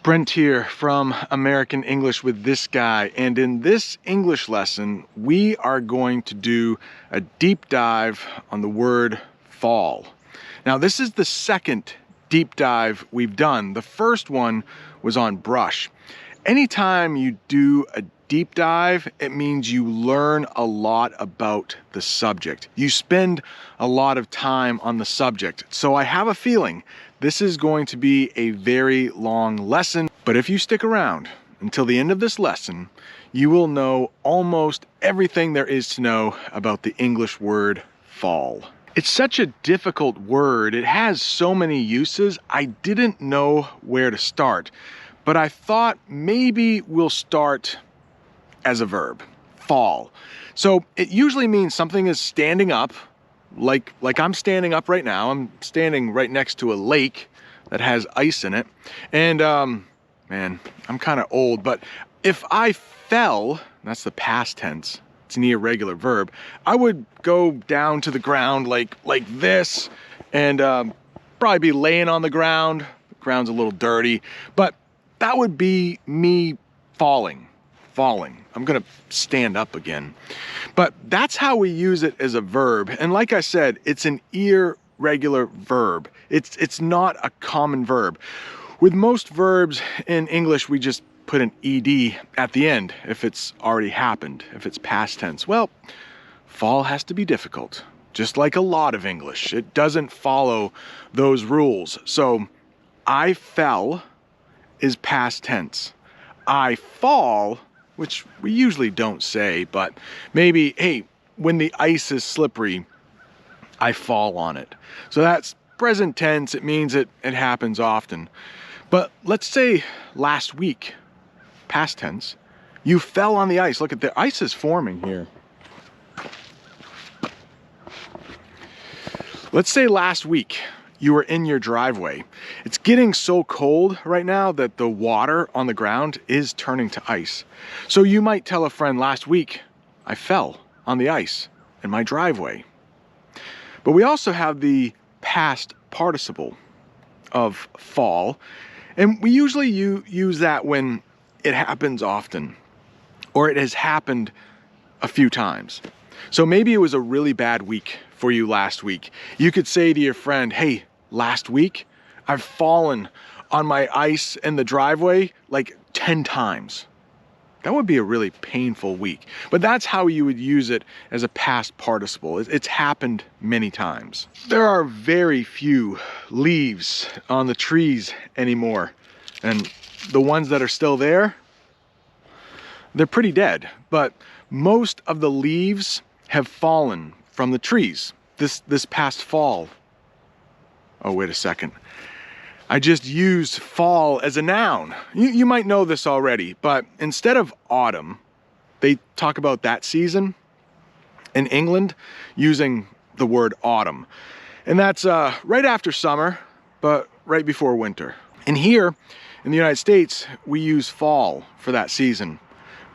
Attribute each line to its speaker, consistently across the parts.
Speaker 1: Brent here from American English with this guy, and in this English lesson we are going to do a deep dive on the word fall. Now this is the second deep dive we've done. The first one was on brush. Anytime you do a deep dive, it means you learn a lot about the subject. You spend a lot of time on the subject. So I have a feeling this is going to be a very long lesson, but if you stick around until the end of this lesson, you will know almost everything there is to know about the English word fall. It's such a difficult word. It has so many uses. I didn't know where to start, but I thought maybe we'll start as a verb, fall. So it usually means something is standing up, like I'm standing up right now. I'm standing right next to a lake that has ice in it. And man, I'm kind of old, but if I fell, that's the past tense, it's an irregular verb, I would go down to the ground like this and probably be laying on the ground. The ground's a little dirty, but that would be me falling. I'm gonna stand up again. But that's how we use it as a verb. And like I said, it's an irregular verb. It's not a common verb. With most verbs in English, we just put an ed at the end if it's already happened, if it's past tense. Well, fall has to be difficult, just like a lot of English. It doesn't follow those rules. So I fell is past tense. I fall, which we usually don't say, but maybe, hey, when the ice is slippery, I fall on it. So that's present tense. It means it happens often. But let's say last week, past tense, you fell on the ice. Look at the ice is forming here. Let's say last week you were in your driveway. It's getting so cold right now that the water on the ground is turning to ice. So you might tell a friend, last week I fell on the ice in my driveway. But we also have the past participle of fall, and we usually use that when it happens often or it has happened a few times. So maybe it was a really bad week for you last week. You could say to your friend, hey, last week I've fallen on my ice in the driveway like 10 times. That would be a really painful week. But that's how you would use it as a past participle. It's happened many times. There are very few leaves on the trees anymore. And the ones that are still there, they're pretty dead. But most of the leaves have fallen from the trees this past fall. Oh, wait a second. I just used fall as a noun. You might know this already, but instead of autumn, they talk about that season in England using the word autumn. And that's right after summer, but right before winter. And here in the United States, we use fall for that season.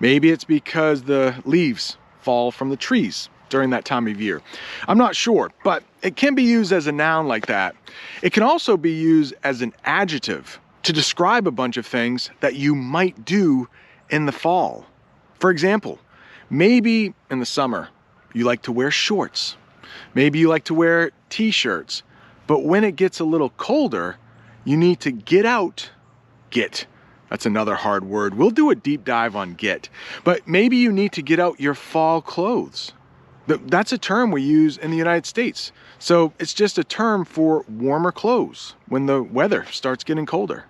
Speaker 1: Maybe it's because the leaves fall from the trees during that time of year. I'm not sure, but it can be used as a noun like that. It can also be used as an adjective to describe a bunch of things that you might do in the fall. For example, maybe in the summer, you like to wear shorts. Maybe you like to wear t-shirts, but when it gets a little colder, you need to get out. Get. That's another hard word. We'll do a deep dive on get, but maybe you need to get out your fall clothes. That's a term we use in the United States. So it's just a term for warmer clothes when the weather starts getting colder.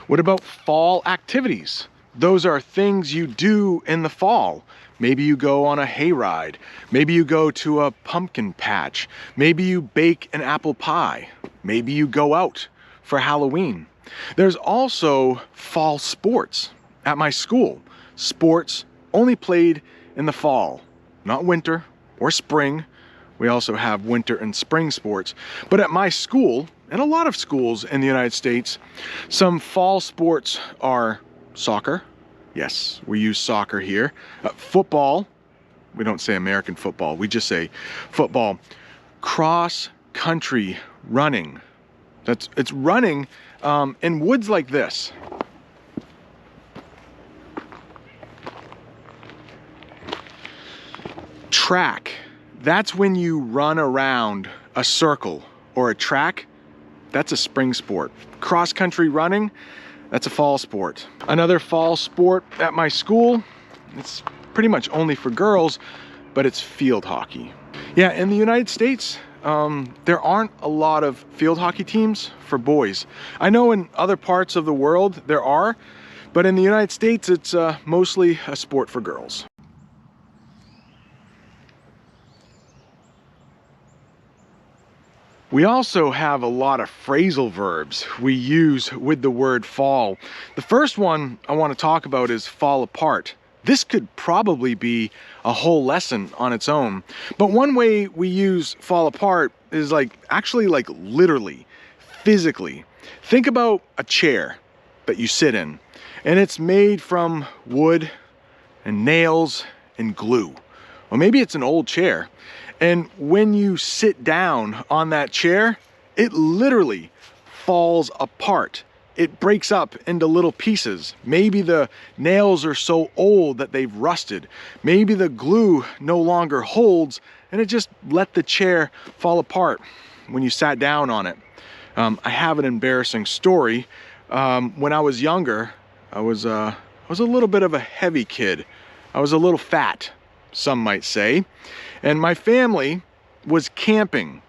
Speaker 1: What about fall activities? Those are things you do in the fall. Maybe you go on a hayride. Maybe you go to a pumpkin patch. Maybe you bake an apple pie. Maybe you go out for Halloween. There's also fall sports. At my school, sports only played in the fall, not winter or spring. We also have winter and spring sports. But at my school, and a lot of schools in the United States, some fall sports are soccer. Yes, we use soccer here. Football. We don't say American football. We just say football. Cross country running. It's running in woods like this. Track. That's when you run around a circle or a track. That's a spring sport. Cross country running, that's a fall sport. Another fall sport at my school, it's pretty much only for girls, but it's field hockey. Yeah, in the United States, there aren't a lot of field hockey teams for boys. I know in other parts of the world there are, but in the United States it's mostly a sport for girls. We also have a lot of phrasal verbs we use with the word fall. The first one I want to talk about is fall apart. This could probably be a whole lesson on its own. But one way we use fall apart is actually literally, physically. Think about a chair that you sit in, and it's made from wood and nails and glue. Well, maybe it's an old chair. And when you sit down on that chair, it literally falls apart. It breaks up into little pieces. Maybe the nails are so old that they've rusted. Maybe the glue no longer holds and it just let the chair fall apart when you sat down on it. I have an embarrassing story. When I was younger, I was a little bit of a heavy kid. I was a little fat, some might say. And my family was camping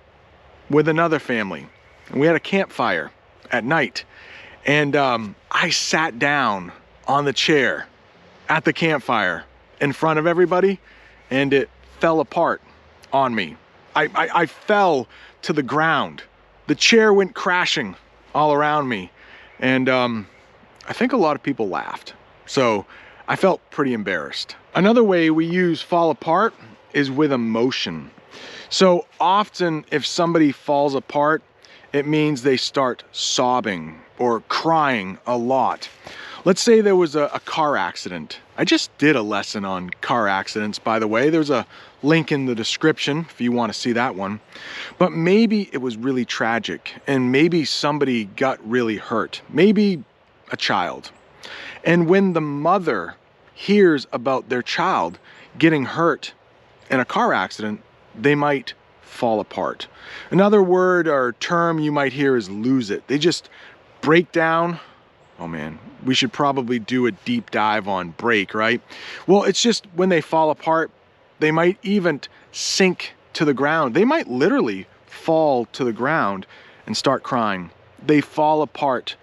Speaker 1: with another family. And we had a campfire at night. And I sat down on the chair at the campfire in front of everybody, and it fell apart on me. I fell to the ground. The chair went crashing all around me. And I think a lot of people laughed. So I felt pretty embarrassed. Another way we use fall apart is with emotion. So often if somebody falls apart, it means they start sobbing or crying a lot. Let's say there was a car accident. I just did a lesson on car accidents, by the way. There's a link in the description if you want to see that one. But maybe it was really tragic and maybe somebody got really hurt, maybe a child. And when the mother hears about their child getting hurt in a car accident, they might fall apart. Another word or term you might hear is lose it. They just break down. Oh man, we should probably do a deep dive on break, right? Well, it's just when they fall apart, they might even sink to the ground. They might literally fall to the ground and start crying. They fall apart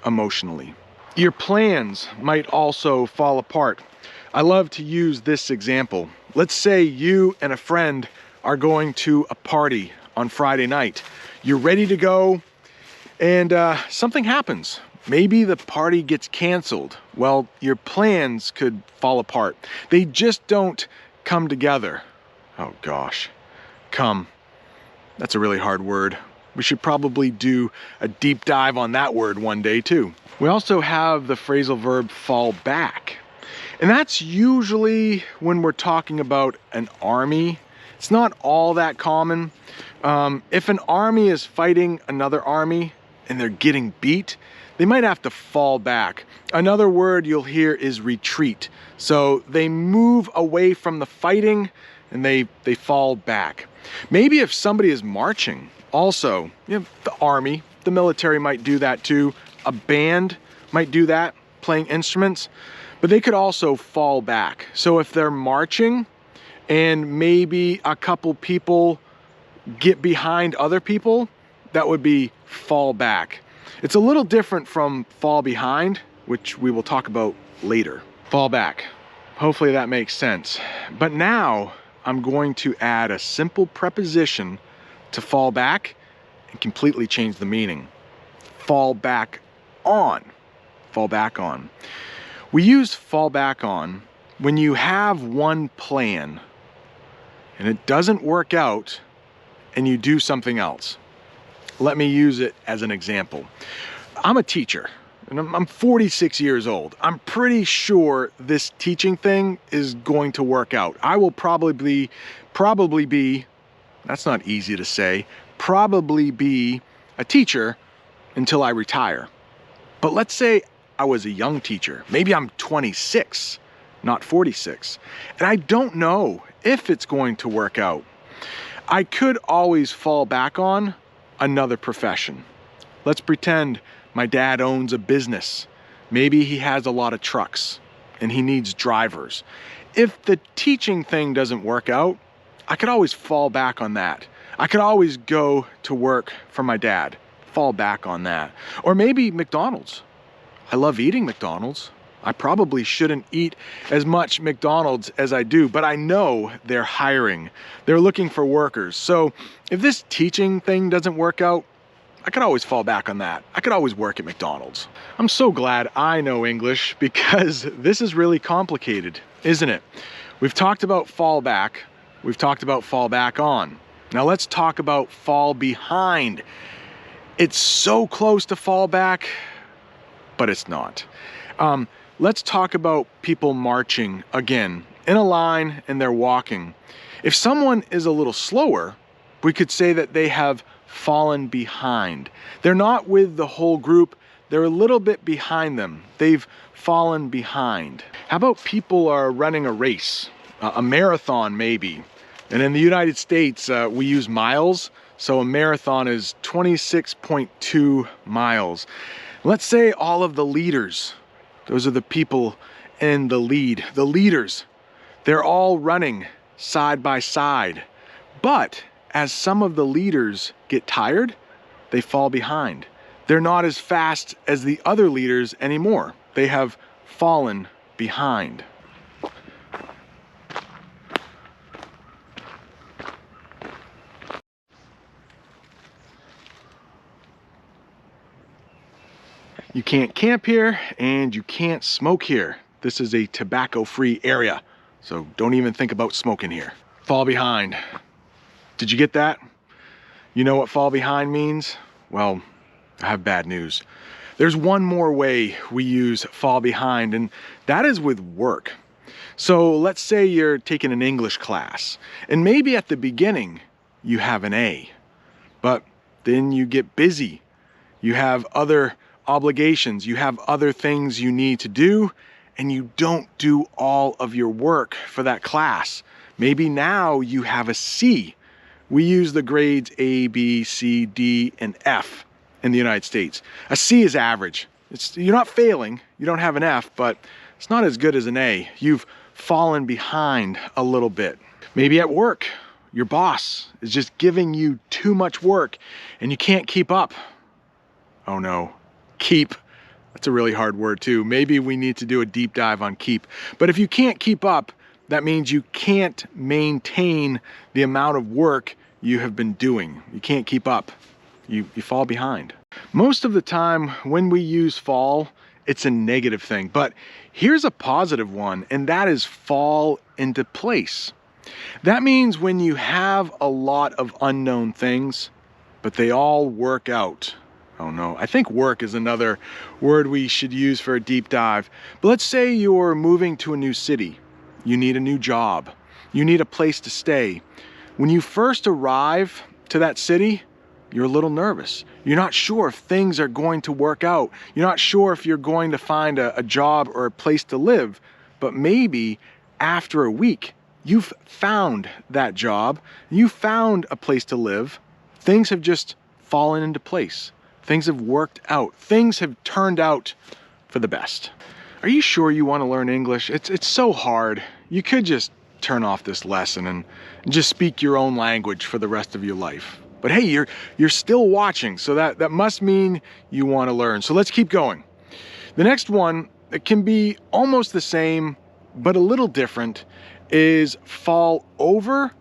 Speaker 1: emotionally. Your plans might also fall apart. I love to use this example. Let's say you and a friend are going to a party on Friday night. You're ready to go and something happens. Maybe the party gets canceled. Well, your plans could fall apart. They just don't come together. Oh gosh, come. That's a really hard word. We should probably do a deep dive on that word one day too. We also have the phrasal verb fall back. And that's usually when we're talking about an army. It's not all that common. If an army is fighting another army and they're getting beat, they might have to fall back. Another word you'll hear is retreat. So they move away from the fighting and they fall back. Maybe if somebody is marching, also, the army, the military might do that too. A band might do that, playing instruments, but they could also fall back. So if they're marching and maybe a couple people get behind other people, that would be fall back. It's a little different from fall behind, which we will talk about later. Fall back. Hopefully that makes sense. But now I'm going to add a simple preposition to fall back and completely change the meaning. Fall back on. Fall back on. We use fall back on when you have one plan and it doesn't work out and you do something else. Let me use it as an example. I'm a teacher and I'm 46 years old. I'm pretty sure this teaching thing is going to work out. I will probably be That's not easy to say. Probably be a teacher until I retire. But let's say I was a young teacher. Maybe I'm 26, not 46. And I don't know if it's going to work out. I could always fall back on another profession. Let's pretend my dad owns a business. Maybe he has a lot of trucks and he needs drivers. If the teaching thing doesn't work out, I could always fall back on that. I could always go to work for my dad, fall back on that. Or maybe McDonald's. I love eating McDonald's. I probably shouldn't eat as much McDonald's as I do, but I know they're hiring. They're looking for workers. So if this teaching thing doesn't work out, I could always fall back on that. I could always work at McDonald's. I'm so glad I know English because this is really complicated, isn't it? We've talked about fall back. We've talked about fall back on. Now let's talk about fall behind. It's so close to fall back, but it's not. Let's talk about people marching again in a line and they're walking. If someone is a little slower, we could say that they have fallen behind. They're not with the whole group. They're a little bit behind them. They've fallen behind. How about people are running a race, a marathon maybe? And in the United States, we use miles. So a marathon is 26.2 miles. Let's say all of the leaders, those are the people in the lead, the leaders, they're all running side by side. But as some of the leaders get tired, they fall behind. They're not as fast as the other leaders anymore. They have fallen behind. You can't camp here and you can't smoke here. This is a tobacco-free area, so don't even think about smoking here. Fall behind. Did you get that? You know what fall behind means? Well, I have bad news. There's one more way we use fall behind, and that is with work. So let's say you're taking an English class, and maybe at the beginning you have an A, but then you get busy. You have other obligations, you have other things you need to do, and you don't do all of your work for that class. Maybe now you have a C. We use the grades A, B, C, D, and F in the United States. A C is average. You're not failing, you don't have an F, but it's not as good as an A. You've fallen behind a little bit. Maybe at work, your boss is just giving you too much work and you can't keep up. Oh no. Keep, that's a really hard word too. Maybe we need to do a deep dive on keep. But if you can't keep up, that means you can't maintain the amount of work you have been doing. You can't keep up. You fall behind. Most of the time when we use fall, it's a negative thing. But here's a positive one, and that is fall into place. That means when you have a lot of unknown things, but they all work out. Oh no, I think work is another word we should use for a deep dive. But let's say you're moving to a new city. You need a new job. You need a place to stay. When you first arrive to that city, you're a little nervous. You're not sure if things are going to work out. You're not sure if you're going to find a job or a place to live. But maybe after a week, you've found that job. You found a place to live. Things have just fallen into place. Things have worked out. Things have turned out for the best. Are you sure you want to learn English? It's so hard. You could just turn off this lesson and just speak your own language for the rest of your life. But hey, you're still watching, so that must mean you want to learn. So let's keep going. The next one, it can be almost the same, but a little different, is fall over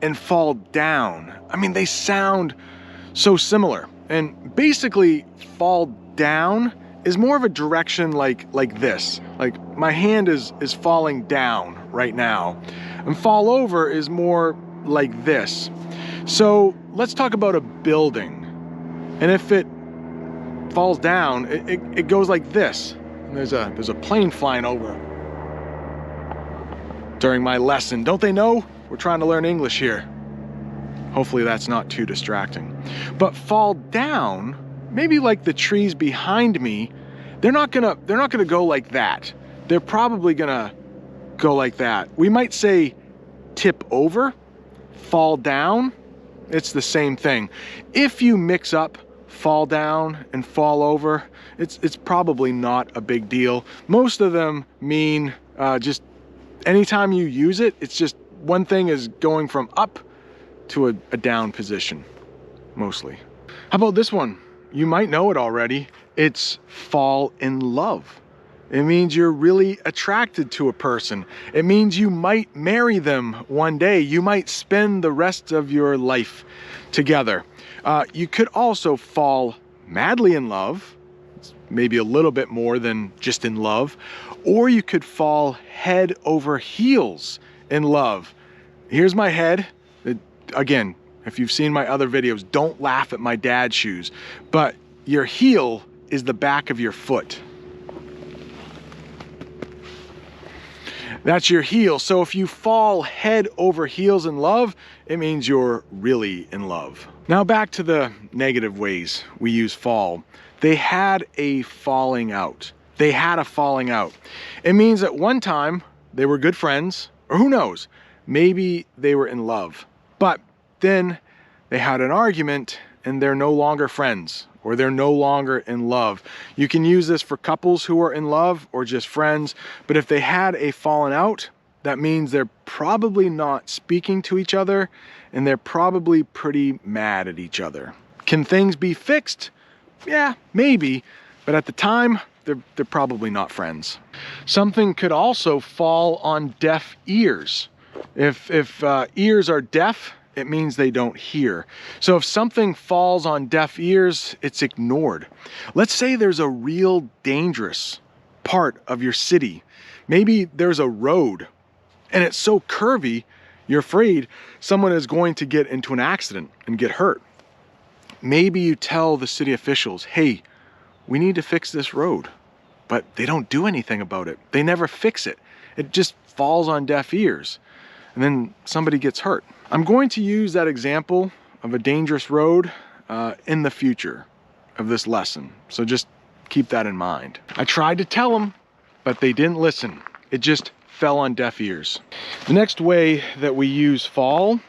Speaker 1: and fall down. I mean, they sound so similar. And basically, fall down is more of a direction like this. Like my hand is falling down right now. And fall over is more like this. So let's talk about a building. And if it falls down, it goes like this. And there's a plane flying over during my lesson. Don't they know? We're trying to learn English here. Hopefully that's not too distracting. But fall down, maybe like the trees behind me, they're not gonna go like that. They're probably gonna go like that. We might say tip over, fall down. It's the same thing. If you mix up fall down and fall over, it's probably not a big deal. Most of them mean just anytime you use it, it's just one thing is going from up to a down position, mostly. How about this one? You might know it already. It's fall in love. It means you're really attracted to a person. It means you might marry them one day. You might spend the rest of your life together. You could also fall madly in love. It's maybe a little bit more than just in love. Or you could fall head over heels in love. Here's my head. Again, if you've seen my other videos, don't laugh at my dad's shoes. But your heel is the back of your foot. That's your heel. So if you fall head over heels in love, it means you're really in love. Now back to the negative ways we use fall. They had a falling out. They had a falling out. It means at one time they were good friends, or who knows, maybe they were in love. But then they had an argument and they're no longer friends, or they're no longer in love. You can use this for couples who are in love or just friends, but if they had a falling out, that means they're probably not speaking to each other and they're probably pretty mad at each other. Can things be fixed? Yeah, maybe, but at the time, they're probably not friends. Something could also fall on deaf ears. If ears are deaf, it means they don't hear. So if something falls on deaf ears, it's ignored. Let's say there's a real dangerous part of your city. Maybe there's a road and it's so curvy, you're afraid someone is going to get into an accident and get hurt. Maybe you tell the city officials, hey, we need to fix this road, but they don't do anything about it. They never fix it. It just falls on deaf ears and then somebody gets hurt. I'm going to use that example of a dangerous road in the future of this lesson. So just keep that in mind. I tried to tell them, but they didn't listen. It just fell on deaf ears. The next way that we use fall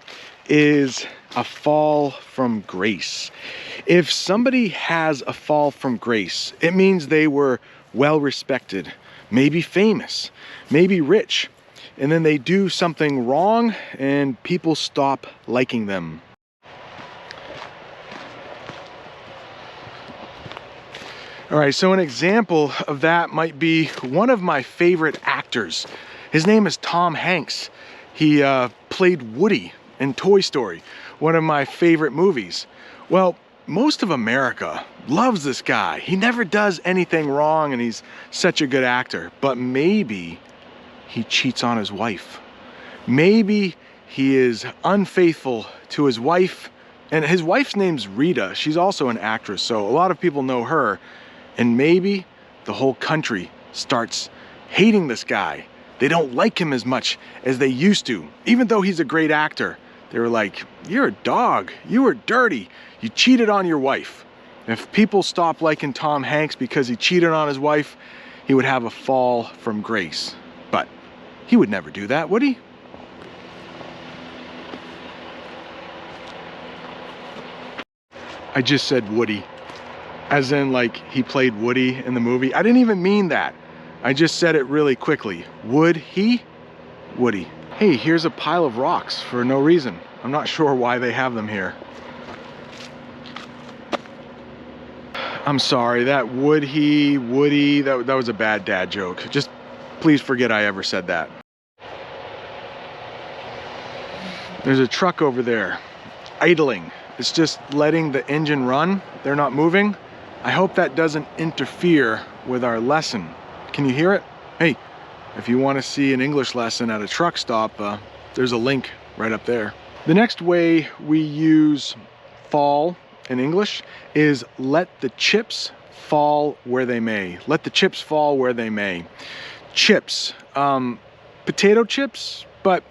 Speaker 1: is a fall from grace. If somebody has a fall from grace, it means they were well respected, maybe famous, maybe rich, and then they do something wrong and people stop liking them. All right, so an example of that might be one of my favorite actors. His name is Tom Hanks. He played Woody in Toy Story, one of my favorite movies. Well, most of America loves this guy. He never does anything wrong and he's such a good actor, but maybe he cheats on his wife. Maybe he is unfaithful to his wife, and his wife's name's Rita. She's also an actress, so a lot of people know her. And maybe the whole country starts hating this guy. They don't like him as much as they used to, even though he's a great actor. They were like, you're a dog, you were dirty, you cheated on your wife. If people stopped liking Tom Hanks because he cheated on his wife, he would have a fall from grace. But he would never do that, would he? I just said Woody, as in like he played Woody in the movie. I didn't even mean that. I just said it really quickly. Would he? Woody. Hey, here's a pile of rocks for no reason. I'm not sure why they have them here. I'm sorry, that Woody, that was a bad dad joke. Just please forget I ever said that. There's a truck over there, idling. It's just letting the engine run. They're not moving. I hope that doesn't interfere with our lesson. Can you hear it? Hey, if you want to see an English lesson at a truck stop, there's a link right up there. The next way we use fall in English is let the chips fall where they may. Let the chips fall where they may. Chips, potato chips, but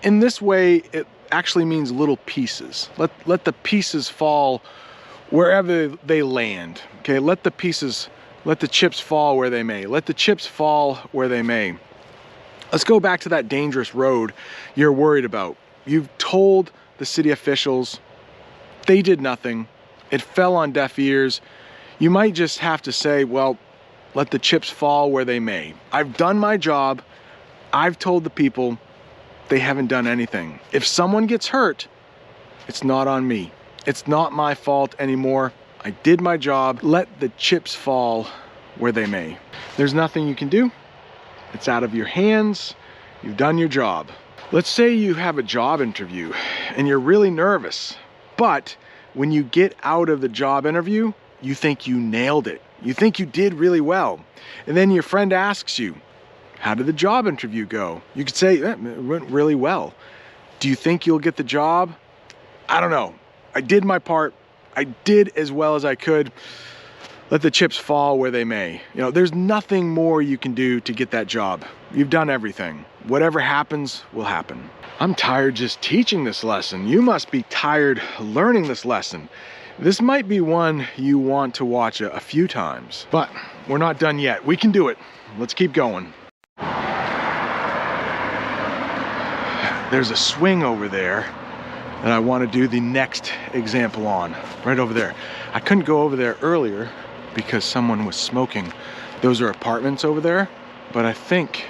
Speaker 1: in this way, actually means little pieces. Let the pieces fall wherever they land. Okay, let the chips fall where they may. Let the chips fall where they may. Let's go back to that dangerous road you're worried about. You've told the city officials, they did nothing. It fell on deaf ears. You might just have to say, well, let the chips fall where they may. I've done my job. I've told the people, they haven't done anything. If someone gets hurt, it's not on me. It's not my fault anymore. I did my job. Let the chips fall where they may. There's nothing you can do. It's out of your hands. You've done your job. Let's say you have a job interview and you're really nervous, but when you get out of the job interview, you think you nailed it. You think you did really well. And then your friend asks you, how did the job interview go? You could say, it went really well. Do you think you'll get the job? I don't know. I did my part. I did as well as I could. Let the chips fall where they may. You know, there's nothing more you can do to get that job. You've done everything. Whatever happens will happen. I'm tired just teaching this lesson. You must be tired learning this lesson. This might be one you want to watch a few times, but we're not done yet. We can do it. Let's keep going. There's a swing over there that I want to do the next example on, right over there. I couldn't go over there earlier because someone was smoking. Those are apartments over there, but I think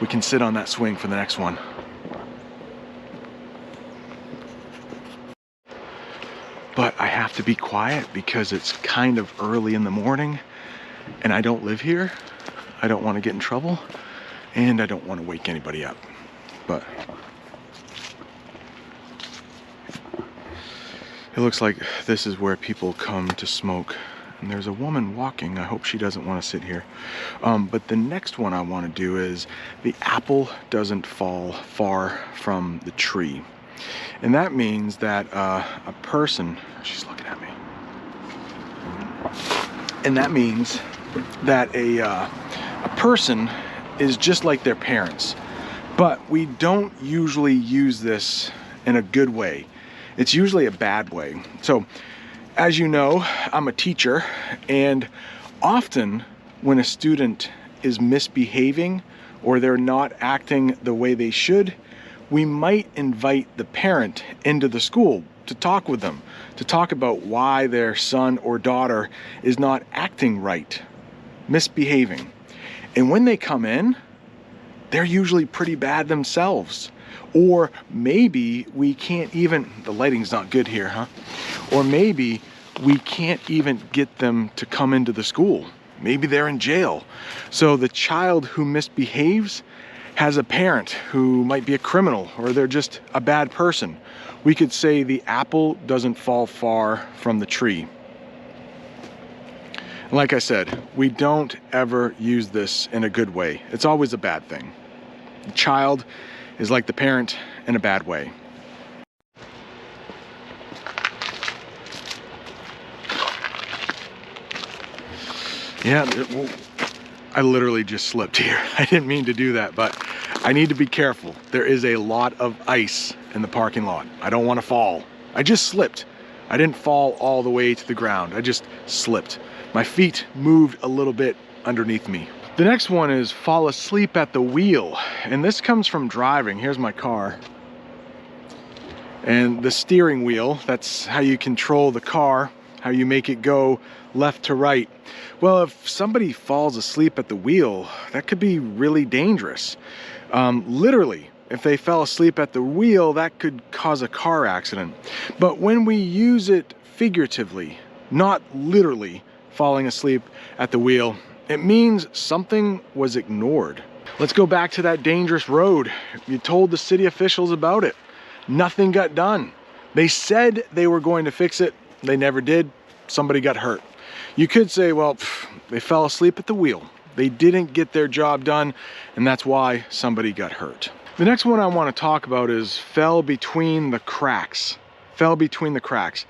Speaker 1: we can sit on that swing for the next one. But I have to be quiet because it's kind of early in the morning and I don't live here. I don't want to get in trouble and I don't want to wake anybody up. But it looks like this is where people come to smoke. And there's a woman walking. I hope she doesn't want to sit here. But the next one I want to do is the apple doesn't fall far from the tree. And that means that a person, she's looking at me. And that means that a person is just like their parents. But we don't usually use this in a good way. It's usually a bad way. So, as you know, I'm a teacher, and often when a student is misbehaving or they're not acting the way they should, we might invite the parent into the school to talk with them, to talk about why their son or daughter is not acting right, misbehaving. And when they come in, they're usually pretty bad themselves. Or maybe we can't even, the lighting's not good here, huh? Or maybe we can't even get them to come into the school. Maybe they're in jail. So the child who misbehaves has a parent who might be a criminal or they're just a bad person. We could say the apple doesn't fall far from the tree. Like I said, we don't ever use this in a good way. It's always a bad thing. The child is like the parent in a bad way. Yeah, I literally just slipped here. I didn't mean to do that, but I need to be careful. There is a lot of ice in the parking lot. I don't want to fall. I just slipped. I didn't fall all the way to the ground. I just slipped. My feet moved a little bit underneath me. The next one is fall asleep at the wheel. And this comes from driving. Here's my car. And the steering wheel, that's how you control the car, how you make it go left to right. Well, if somebody falls asleep at the wheel, that could be really dangerous. Literally, if they fell asleep at the wheel, that could cause a car accident. But when we use it figuratively, not literally falling asleep at the wheel, it means something was ignored. Let's go back to that dangerous road. You told the city officials about it. Nothing got done. They said they were going to fix it. They never did. Somebody got hurt. You could say, well, they fell asleep at the wheel. They didn't get their job done, and that's why somebody got hurt. The next one I want to talk about is fell between the cracks. Fell between the cracks.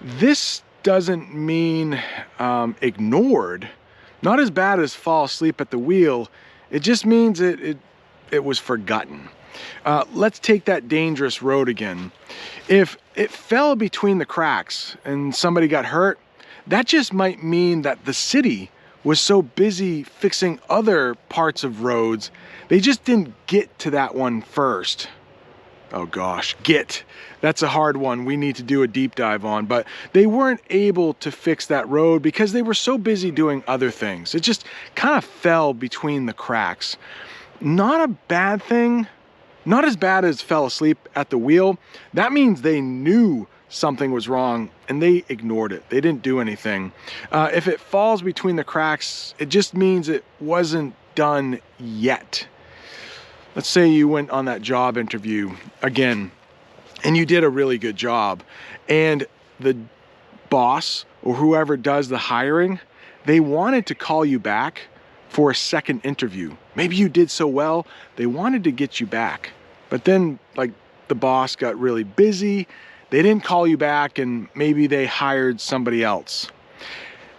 Speaker 1: This doesn't mean ignored. Not as bad as fall asleep at the wheel. It just means it was forgotten. Let's take that dangerous road again. If it fell between the cracks and somebody got hurt, that just might mean that the city was so busy fixing other parts of roads, they just didn't get to that one first. Oh gosh, get. That's a hard one we need to do a deep dive on, but they weren't able to fix that road because they were so busy doing other things. It just kind of fell between the cracks. Not a bad thing, not as bad as fell asleep at the wheel. That means they knew something was wrong and they ignored it. They didn't do anything. If it falls between the cracks, it just means it wasn't done yet. Let's say you went on that job interview again and you did a really good job, and the boss or whoever does the hiring, they wanted to call you back for a second interview. Maybe you did so well, they wanted to get you back. But then like the boss got really busy, they didn't call you back, and maybe they hired somebody else.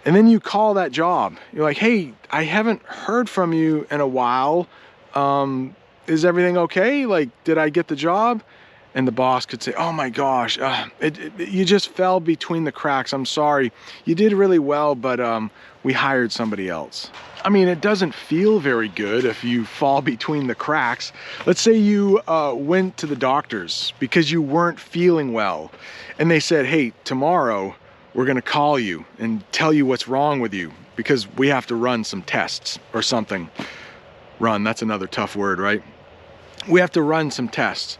Speaker 1: And then you call that job. You're like, hey, I haven't heard from you in a while. Is everything okay? Like, did I get the job? And the boss could say, oh my gosh, you just fell between the cracks. I'm sorry. You did really well, but we hired somebody else. I mean, it doesn't feel very good if you fall between the cracks. Let's say you went to the doctors because you weren't feeling well, and they said, hey, tomorrow we're gonna call you and tell you what's wrong with you because we have to run some tests or something. Run, that's another tough word, right? We have to run some tests.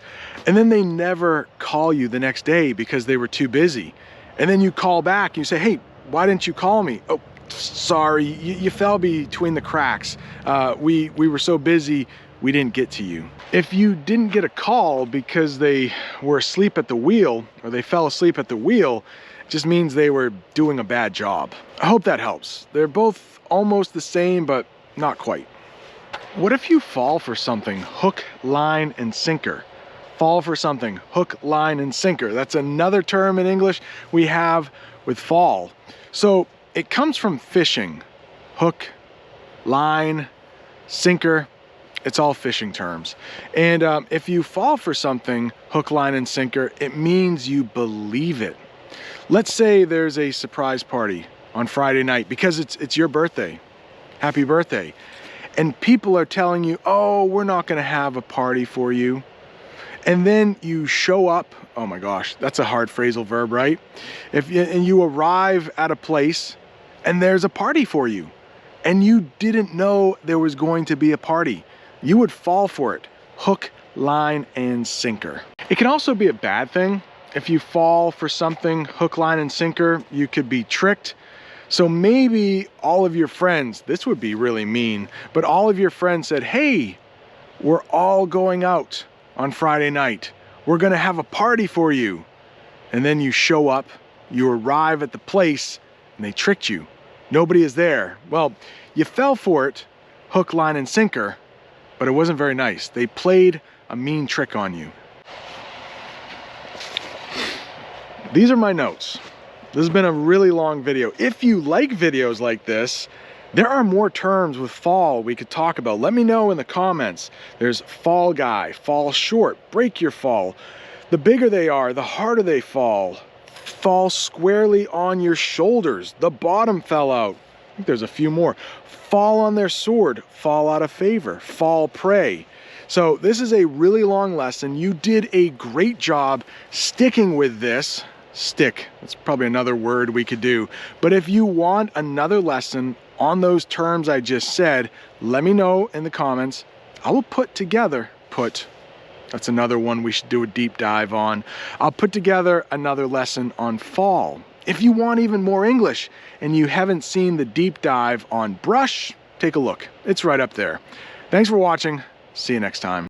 Speaker 1: And then they never call you the next day because they were too busy. And then you call back and you say, hey, why didn't you call me? Oh, sorry, you fell between the cracks. We were so busy, we didn't get to you. If you didn't get a call because they were asleep at the wheel, or they fell asleep at the wheel, it just means they were doing a bad job. I hope that helps. They're both almost the same, but not quite. What if you fall for something? Hook, line, and sinker. Fall for something. Hook, line, and sinker. That's another term in English we have with fall. So it comes from fishing. Hook, line, sinker. It's all fishing terms. And if you fall for something, hook, line, and sinker, it means you believe it. Let's say there's a surprise party on Friday night because it's your birthday. Happy birthday. And people are telling you, oh, we're not gonna have a party for you. And then you show up, oh my gosh, that's a hard phrasal verb, right? And you arrive at a place and there's a party for you. And you didn't know there was going to be a party. You would fall for it. Hook, line, and sinker. It can also be a bad thing. If you fall for something, hook, line, and sinker, you could be tricked. So maybe all of your friends, this would be really mean, but all of your friends said, hey, we're all going out on Friday night. We're gonna have a party for you. And then you show up, you arrive at the place, and they tricked you. Nobody is there. Well, you fell for it, hook, line, and sinker, but it wasn't very nice. They played a mean trick on you. These are my notes. This has been a really long video. If you like videos like this, there are more terms with fall we could talk about. Let me know in the comments. There's fall guy, fall short, break your fall. The bigger they are, the harder they fall. Fall squarely on your shoulders. The bottom fell out. I think there's a few more. Fall on their sword, fall out of favor, fall prey. So this is a really long lesson. You did a great job sticking with this. Stick, that's probably another word we could do. But if you want another lesson on those terms I just said, let me know in the comments. I will that's another one we should do a deep dive on. I'll put together another lesson on fall. If you want even more English and you haven't seen the deep dive on brush, take a look. It's right up there. Thanks for watching. See you next time.